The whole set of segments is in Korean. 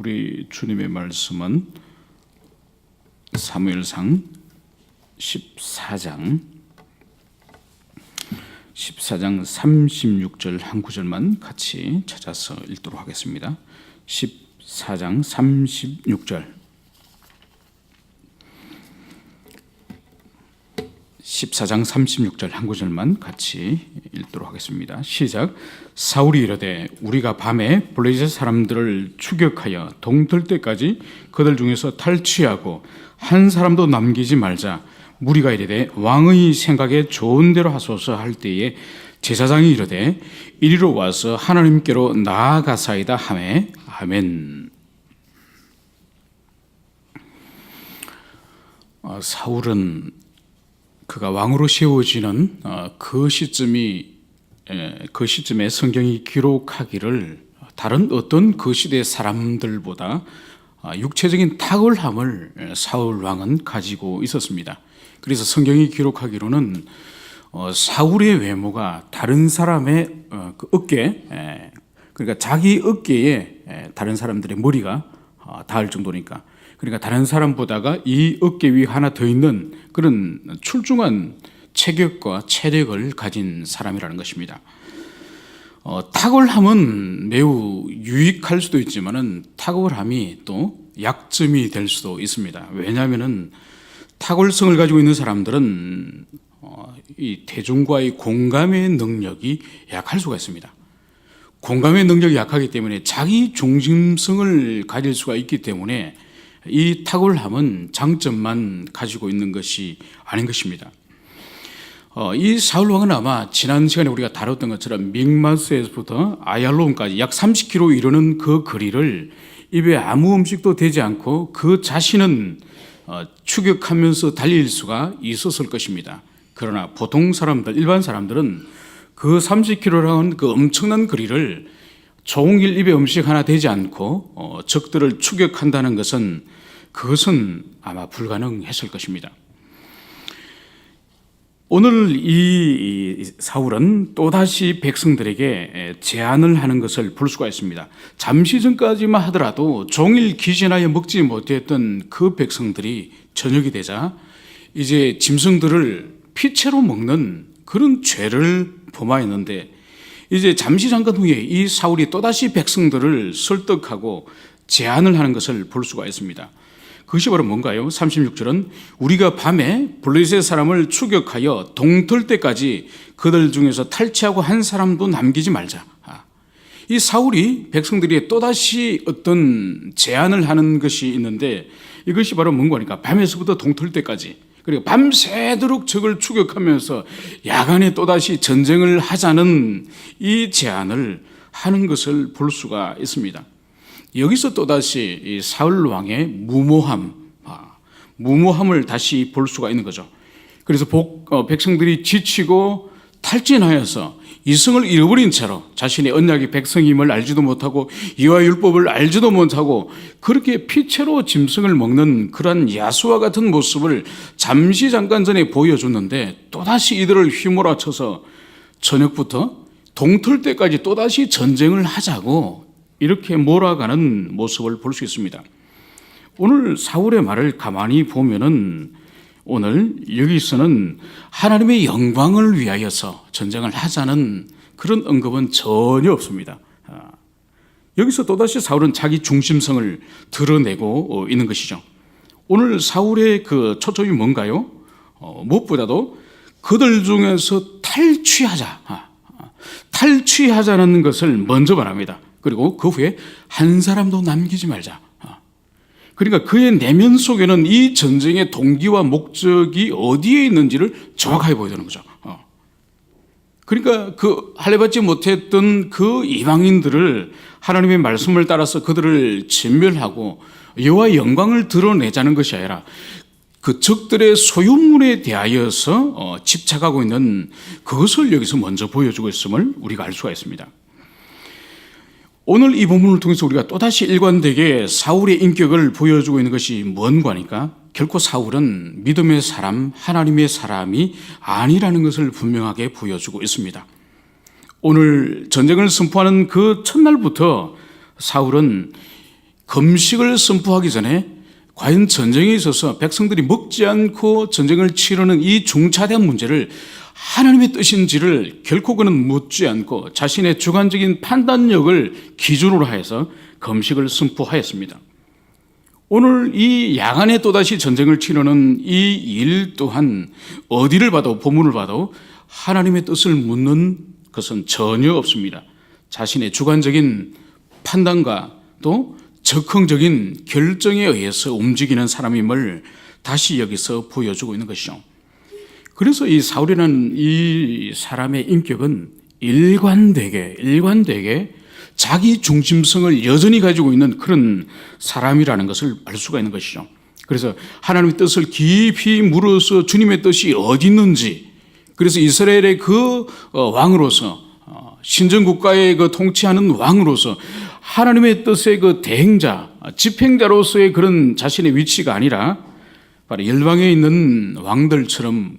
우리 주님의 말씀은 사무엘상 14장 36절 한 구절만 같이 찾아서 읽도록 하겠습니다. 14장 36절 14장 36절 한 구절만 같이 읽도록 하겠습니다. 시작. 사울이 이르되 우리가 밤에 블레셋 사람들을 추격하여 동틀 때까지 그들 중에서 탈취하고 한 사람도 남기지 말자. 무리가 이르되 왕의 생각에 좋은 대로 하소서 할 때에 제사장이 이르되 이리로 와서 하나님께로 나아가사이다 하매 아멘. 사울은 그가 왕으로 세워지는 그 시점에 성경이 기록하기를 다른 어떤 그 시대 사람들보다 육체적인 탁월함을 사울 왕은 가지고 있었습니다. 그래서 성경이 기록하기로는 사울의 외모가 다른 사람의 그 어깨, 그러니까 자기 어깨에 다른 사람들의 머리가 닿을 정도니까, 그러니까 다른 사람보다가 이 어깨 위 하나 더 있는 그런 출중한 체격과 체력을 가진 사람이라는 것입니다. 탁월함은 매우 유익할 수도 있지만은 탁월함이 또 약점이 될 수도 있습니다. 왜냐하면은 탁월성을 가지고 있는 사람들은 이 대중과의 공감의 능력이 약할 수가 있습니다. 공감의 능력이 약하기 때문에 자기 중심성을 가질 수가 있기 때문에 이 탁월함은 장점만 가지고 있는 것이 아닌 것입니다. 이 사울 왕은 아마 지난 시간에 우리가 다뤘던 것처럼 믹마스에서부터 아얄론까지 약 30km 이르는 그 거리를 입에 아무 음식도 되지 않고 그 자신은 추격하면서 달릴 수가 있었을 것입니다. 그러나 보통 사람들, 일반 사람들은 그 30km라는 그 엄청난 거리를 종일 입에 음식 하나 되지 않고 적들을 추격한다는 것은 그것은 아마 불가능했을 것입니다. 오늘 이 사울은 또다시 백성들에게 제안을 하는 것을 볼 수가 있습니다. 잠시 전까지만 하더라도 종일 기진하여 먹지 못했던 그 백성들이 저녁이 되자 이제 짐승들을 피채로 먹는 그런 죄를 범하였는데, 이제 잠시 잠깐 후에 이 사울이 또다시 백성들을 설득하고 제안을 하는 것을 볼 수가 있습니다. 그것이 바로 뭔가요? 36절은 우리가 밤에 블레셋 사람을 추격하여 동틀 때까지 그들 중에서 탈취하고 한 사람도 남기지 말자. 이 사울이 백성들이 또다시 어떤 제안을 하는 것이 있는데, 이것이 바로 뭔가니까 밤에서부터 동틀 때까지, 그리고 밤새도록 적을 추격하면서 야간에 또다시 전쟁을 하자는 이 제안을 하는 것을 볼 수가 있습니다. 여기서 또다시 이 사울 왕의 무모함을 다시 볼 수가 있는 거죠. 그래서 백성들이 지치고 탈진하여서 이성을 잃어버린 채로 자신의 언약의 백성임을 알지도 못하고 이와 율법을 알지도 못하고 그렇게 피채로 짐승을 먹는 그런 야수와 같은 모습을 잠시 잠깐 전에 보여줬는데, 또다시 이들을 휘몰아쳐서 저녁부터 동틀 때까지 또다시 전쟁을 하자고 이렇게 몰아가는 모습을 볼 수 있습니다. 오늘 사울의 말을 가만히 보면은 오늘 여기서는 하나님의 영광을 위하여서 전쟁을 하자는 그런 언급은 전혀 없습니다. 여기서 또다시 사울은 자기 중심성을 드러내고 있는 것이죠. 오늘 사울의 그 초점이 뭔가요? 무엇보다도 그들 중에서 탈취하자는 것을 먼저 말합니다. 그리고 그 후에 한 사람도 남기지 말자. 그러니까 그의 내면 속에는 이 전쟁의 동기와 목적이 어디에 있는지를 정확하게 보여주는 거죠. 그러니까 그 할례받지 못했던 그 이방인들을 하나님의 말씀을 따라서 그들을 진멸하고 여호와의 영광을 드러내자는 것이 아니라 그 적들의 소유물에 대하여서 집착하고 있는 그것을 여기서 먼저 보여주고 있음을 우리가 알 수가 있습니다. 오늘 이 본문을 통해서 우리가 또다시 일관되게 사울의 인격을 보여주고 있는 것이 뭔가 하니까, 결코 사울은 믿음의 사람, 하나님의 사람이 아니라는 것을 분명하게 보여주고 있습니다. 오늘 전쟁을 선포하는 그 첫날부터 사울은 금식을 선포하기 전에 과연 전쟁에 있어서 백성들이 먹지 않고 전쟁을 치르는 이 중차대한 문제를 하나님의 뜻인지를 결코 그는 묻지 않고 자신의 주관적인 판단력을 기준으로 하여서 금식을 선포하였습니다. 오늘 이 야간에 또다시 전쟁을 치르는 이 일 또한 어디를 봐도 본문을 봐도 하나님의 뜻을 묻는 것은 전혀 없습니다. 자신의 주관적인 판단과 또 적극적인 결정에 의해서 움직이는 사람임을 다시 여기서 보여주고 있는 것이죠. 그래서 이 사울이라는 이 사람의 인격은 일관되게 자기 중심성을 여전히 가지고 있는 그런 사람이라는 것을 알 수가 있는 것이죠. 그래서 하나님의 뜻을 깊이 물어서 주님의 뜻이 어디 있는지, 그래서 이스라엘의 그 왕으로서 신정국가의 그 통치하는 왕으로서 하나님의 뜻의 그 대행자, 집행자로서의 그런 자신의 위치가 아니라 바로 열방에 있는 왕들처럼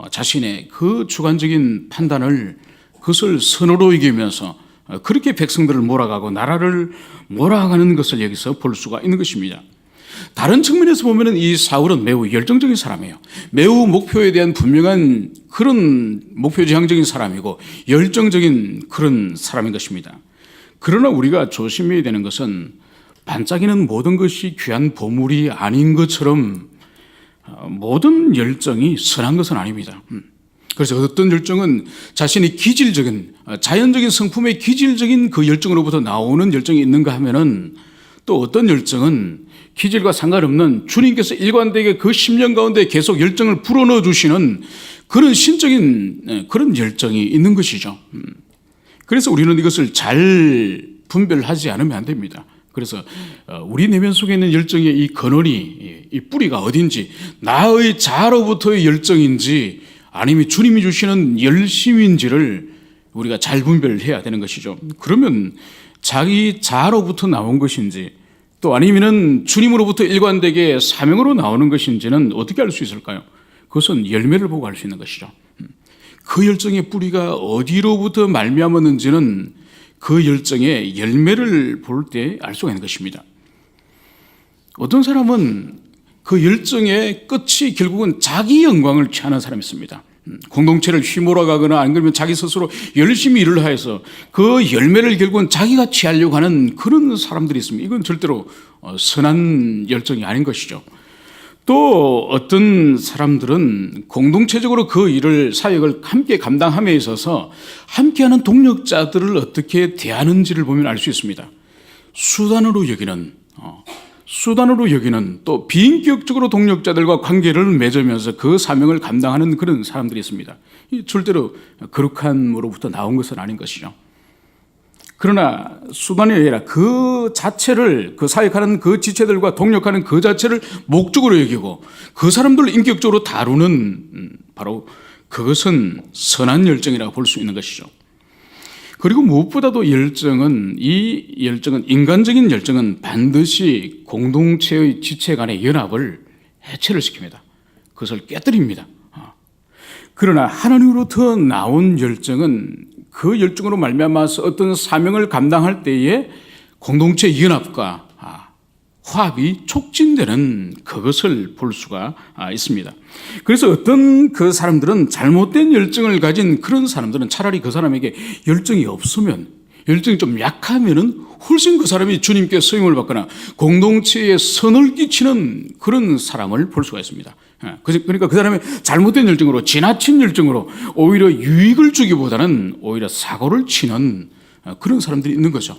자신의 그 주관적인 판단을 그것을 선으로 이기면서 그렇게 백성들을 몰아가고 나라를 몰아가는 것을 여기서 볼 수가 있는 것입니다. 다른 측면에서 보면 이 사울은 매우 열정적인 사람이에요. 매우 목표에 대한 분명한 그런 목표지향적인 사람이고 열정적인 그런 사람인 것입니다. 그러나 우리가 조심해야 되는 것은 반짝이는 모든 것이 귀한 보물이 아닌 것처럼 모든 열정이 선한 것은 아닙니다. 그래서 어떤 열정은 자신의 기질적인 자연적인 성품의 기질적인 그 열정으로부터 나오는 열정이 있는가 하면은 또 어떤 열정은 기질과 상관없는 주님께서 일관되게 그 10년 가운데 계속 열정을 불어넣어 주시는 그런 신적인 그런 열정이 있는 것이죠. 그래서 우리는 이것을 잘 분별하지 않으면 안 됩니다. 그래서 우리 내면 속에 있는 열정의 이 근원이, 이 뿌리가 어딘지, 나의 자로부터의 열정인지 아니면 주님이 주시는 열심인지를 우리가 잘 분별해야 되는 것이죠. 그러면 자기 자로부터 나온 것인지 또 아니면은 주님으로부터 일관되게 사명으로 나오는 것인지는 어떻게 알 수 있을까요? 그것은 열매를 보고 알 수 있는 것이죠. 그 열정의 뿌리가 어디로부터 말미암았는지는 그 열정의 열매를 볼 때 알 수가 있는 것입니다. 어떤 사람은 그 열정의 끝이 결국은 자기 영광을 취하는 사람이 있습니다. 공동체를 휘몰아가거나 안 그러면 자기 스스로 열심히 일을 하여서 그 열매를 결국은 자기가 취하려고 하는 그런 사람들이 있습니다. 이건 절대로 선한 열정이 아닌 것이죠. 또 어떤 사람들은 공동체적으로 그 일을 사역을 함께 감당함에 있어서 함께하는 동력자들을 어떻게 대하는지를 보면 알 수 있습니다. 수단으로 여기는 또 비인격적으로 동력자들과 관계를 맺으면서 그 사명을 감당하는 그런 사람들이 있습니다. 절대로 거룩함으로부터 나온 것은 아닌 것이죠. 그러나 수단이 아니라 그 자체를, 그 사역하는 그 지체들과 동력하는 그 자체를 목적으로 여기고 그 사람들을 인격적으로 다루는 바로 그것은 선한 열정이라고 볼 수 있는 것이죠. 그리고 무엇보다도 인간적인 열정은 반드시 공동체의 지체 간의 연합을 해체를 시킵니다. 그것을 깨뜨립니다. 그러나 하나님으로부터 나온 열정은 그 열정으로 말미암아서 어떤 사명을 감당할 때에 공동체 연합과 화합이 촉진되는 그것을 볼 수가 있습니다. 그래서 어떤 그 사람들은 잘못된 열정을 가진 그런 사람들은 차라리 그 사람에게 열정이 없으면, 열정이 좀 약하면은 훨씬 그 사람이 주님께 쓰임을 받거나 공동체에 선을 끼치는 그런 사람을 볼 수가 있습니다. 그러니까 그 사람의 잘못된 열정으로, 지나친 열정으로 오히려 유익을 주기보다는 오히려 사고를 치는 그런 사람들이 있는 거죠.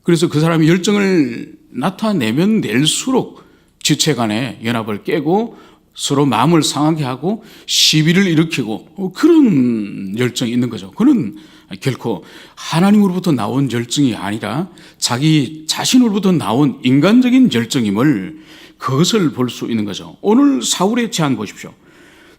그래서 그 사람이 열정을 나타내면 낼수록 지체 간의 연합을 깨고 서로 마음을 상하게 하고 시비를 일으키고 그런 열정이 있는 거죠. 그는 결코 하나님으로부터 나온 열정이 아니라 자기 자신으로부터 나온 인간적인 열정임을 그것을 볼 수 있는 거죠. 오늘 사울의 제안 보십시오.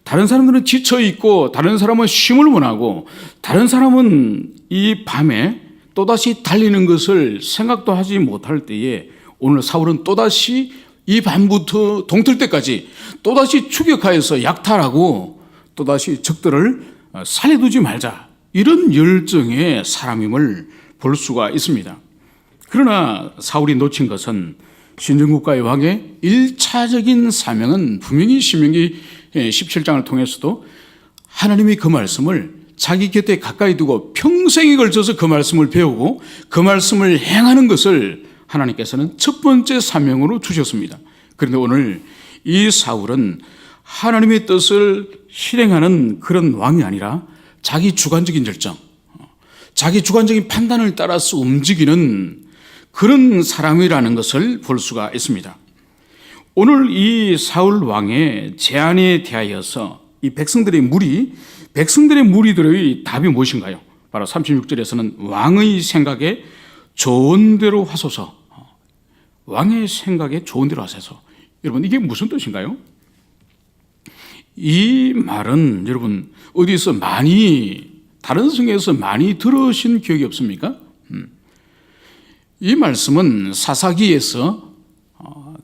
다른 사람들은 지쳐있고 다른 사람은 쉼을 원하고 다른 사람은 이 밤에 또다시 달리는 것을 생각도 하지 못할 때에 오늘 사울은 또다시 이 밤부터 동틀 때까지 또다시 추격하여서 약탈하고 또다시 적들을 살려두지 말자, 이런 열정의 사람임을 볼 수가 있습니다. 그러나 사울이 놓친 것은 신정국가의 왕의 1차적인 사명은 분명히 신명기 17장을 통해서도 하나님이 그 말씀을 자기 곁에 가까이 두고 평생에 걸쳐서 그 말씀을 배우고 그 말씀을 행하는 것을 하나님께서는 첫 번째 사명으로 주셨습니다. 그런데 오늘 이 사울은 하나님의 뜻을 실행하는 그런 왕이 아니라 자기 주관적인 결정, 자기 주관적인 판단을 따라서 움직이는 그런 사람이라는 것을 볼 수가 있습니다. 오늘 이 사울 왕의 제안에 대하여서 이 백성들의 무리들의 답이 무엇인가요? 바로 36절에서는 왕의 생각에 좋은 대로 하소서. 왕의 생각에 좋은 대로 하소서. 여러분, 이게 무슨 뜻인가요? 이 말은 여러분 어디서 다른 성경에서 많이 들으신 기억이 없습니까? 이 말씀은 사사기에서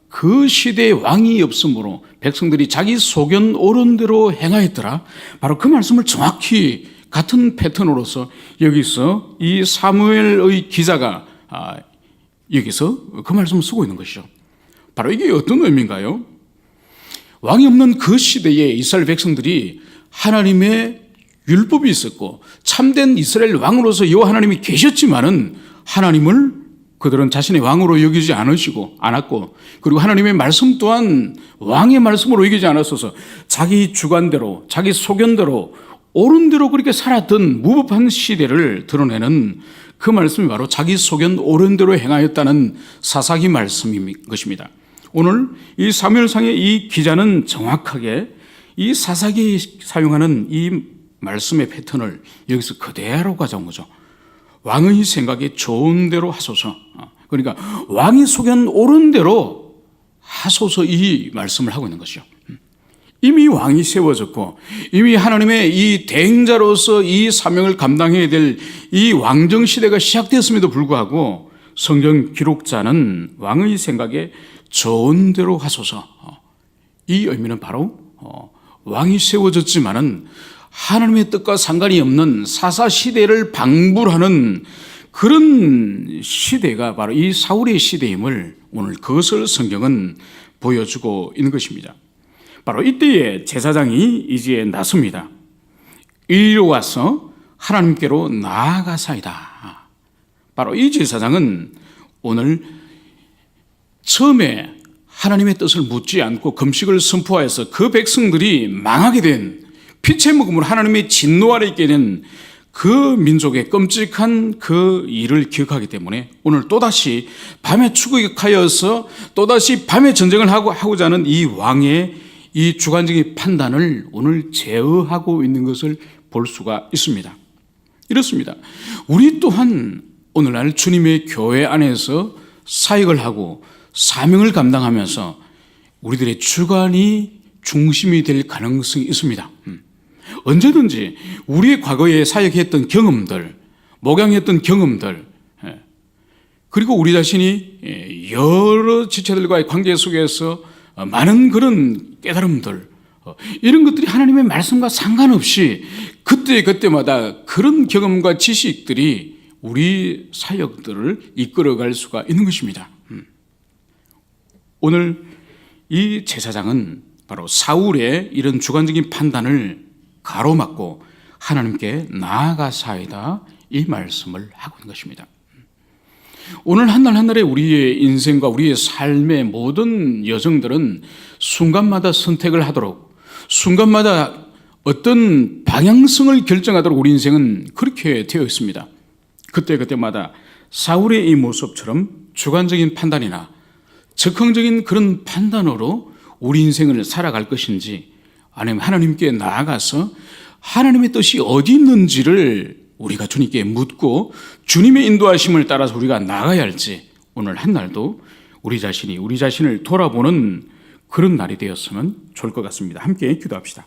그 시대에 왕이 없으므로 백성들이 자기 소견 옳은 대로 행하였더라. 바로 그 말씀을 정확히 같은 패턴으로서 여기서 이 사무엘의 기자가 여기서 그 말씀을 쓰고 있는 것이죠. 바로 이게 어떤 의미인가요? 왕이 없는 그 시대에 이스라엘 백성들이 하나님의 율법이 있었고 참된 이스라엘 왕으로서 여호와 하나님이 계셨지만은 하나님을 그들은 자신의 왕으로 여기지 않았고 그리고 하나님의 말씀 또한 왕의 말씀으로 여기지 않았어서 자기 주관대로 자기 소견대로 옳은 대로 그렇게 살았던 무법한 시대를 드러내는 그 말씀이 바로 자기 소견 옳은 대로 행하였다는 사사기 말씀인 것입니다. 오늘 이 사무엘상의 이 기자는 정확하게 이 사사기에 사용하는 이 말씀의 패턴을 여기서 그대로 가져온 거죠. 왕의 생각에 좋은 대로 하소서. 그러니까 왕이 소견 옳은 대로 하소서 이 말씀을 하고 있는 것이죠. 이미 왕이 세워졌고 이미 하나님의 이 대행자로서 이 사명을 감당해야 될 이 왕정 시대가 시작되었음에도 불구하고 성경 기록자는 왕의 생각에 좋은 대로 하소서. 이 의미는 바로 왕이 세워졌지만은 하나님의 뜻과 상관이 없는 사사 시대를 방불하는 그런 시대가 바로 이 사울의 시대임을 오늘 그것을 성경은 보여주고 있는 것입니다. 바로 이때에 제사장이 이제 나섭니다. 이리로 와서 하나님께로 나아가사이다. 바로 이 제사장은 오늘 처음에 하나님의 뜻을 묻지 않고 금식을 선포하여서 그 백성들이 망하게 된 피체 먹음으로 하나님의 진노 아래 있게 된 그 민족의 끔찍한 그 일을 기억하기 때문에 오늘 또다시 밤에 추격하여서 또다시 밤에 전쟁을 하고자 하는 이 왕의 이 주관적인 판단을 오늘 제어하고 있는 것을 볼 수가 있습니다. 이렇습니다. 우리 또한 오늘날 주님의 교회 안에서 사역을 하고 사명을 감당하면서 우리들의 주관이 중심이 될 가능성이 있습니다. 언제든지 우리의 과거에 사역했던 경험들, 목양했던 경험들, 그리고 우리 자신이 여러 지체들과의 관계 속에서 많은 그런 깨달음들, 이런 것들이 하나님의 말씀과 상관없이 그때마다 그런 경험과 지식들이 우리 사역들을 이끌어갈 수가 있는 것입니다. 오늘 이 제사장은 바로 사울의 이런 주관적인 판단을 가로막고 하나님께 나아가사이다 이 말씀을 하고 있는 것입니다. 오늘 한날 한날의 우리의 인생과 우리의 삶의 모든 여정들은 순간마다 선택을 하도록 순간마다 어떤 방향성을 결정하도록 우리 인생은 그렇게 되어 있습니다. 그때마다 사울의 이 모습처럼 주관적인 판단이나 적극적인 그런 판단으로 우리 인생을 살아갈 것인지 아니면 하나님께 나아가서 하나님의 뜻이 어디 있는지를 우리가 주님께 묻고 주님의 인도하심을 따라서 우리가 나가야 할지 오늘 한날도 우리 자신을 돌아보는 그런 날이 되었으면 좋을 것 같습니다. 함께 기도합시다.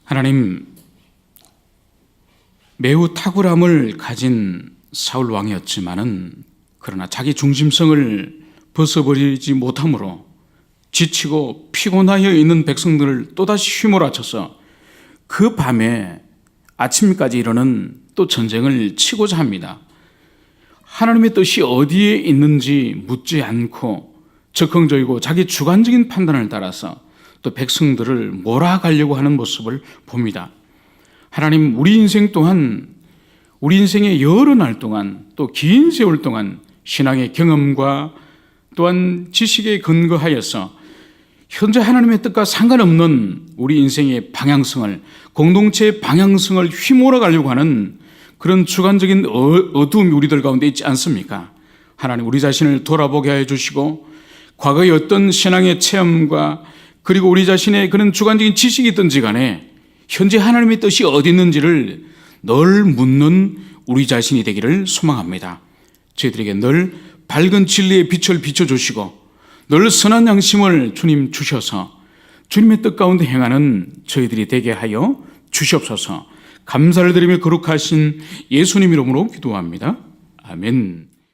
하나님, 매우 탁월함을 가진 사울 왕이었지만은 그러나 자기 중심성을 벗어버리지 못함으로 지치고 피곤하여 있는 백성들을 또다시 휘몰아쳐서 그 밤에 아침까지 이르는 또 전쟁을 치고자 합니다. 하나님의 뜻이 어디에 있는지 묻지 않고 적극적이고 자기 주관적인 판단을 따라서 또 백성들을 몰아가려고 하는 모습을 봅니다. 하나님, 우리 인생 또한 우리 인생의 여러 날 동안 또 긴 세월 동안 신앙의 경험과 또한 지식에 근거하여서 현재 하나님의 뜻과 상관없는 우리 인생의 방향성을, 공동체의 방향성을 휘몰아 가려고 하는 그런 주관적인 어두움이 우리들 가운데 있지 않습니까? 하나님, 우리 자신을 돌아보게 해 주시고 과거의 어떤 신앙의 체험과 그리고 우리 자신의 그런 주관적인 지식이 있든지 간에 현재 하나님의 뜻이 어디 있는지를 늘 묻는 우리 자신이 되기를 소망합니다. 저희들에게 늘 밝은 진리의 빛을 비춰주시고 늘 선한 양심을 주님 주셔서 주님의 뜻 가운데 행하는 저희들이 되게 하여 주시옵소서. 감사를 드리며 거룩하신 예수님 이름으로 기도합니다. 아멘.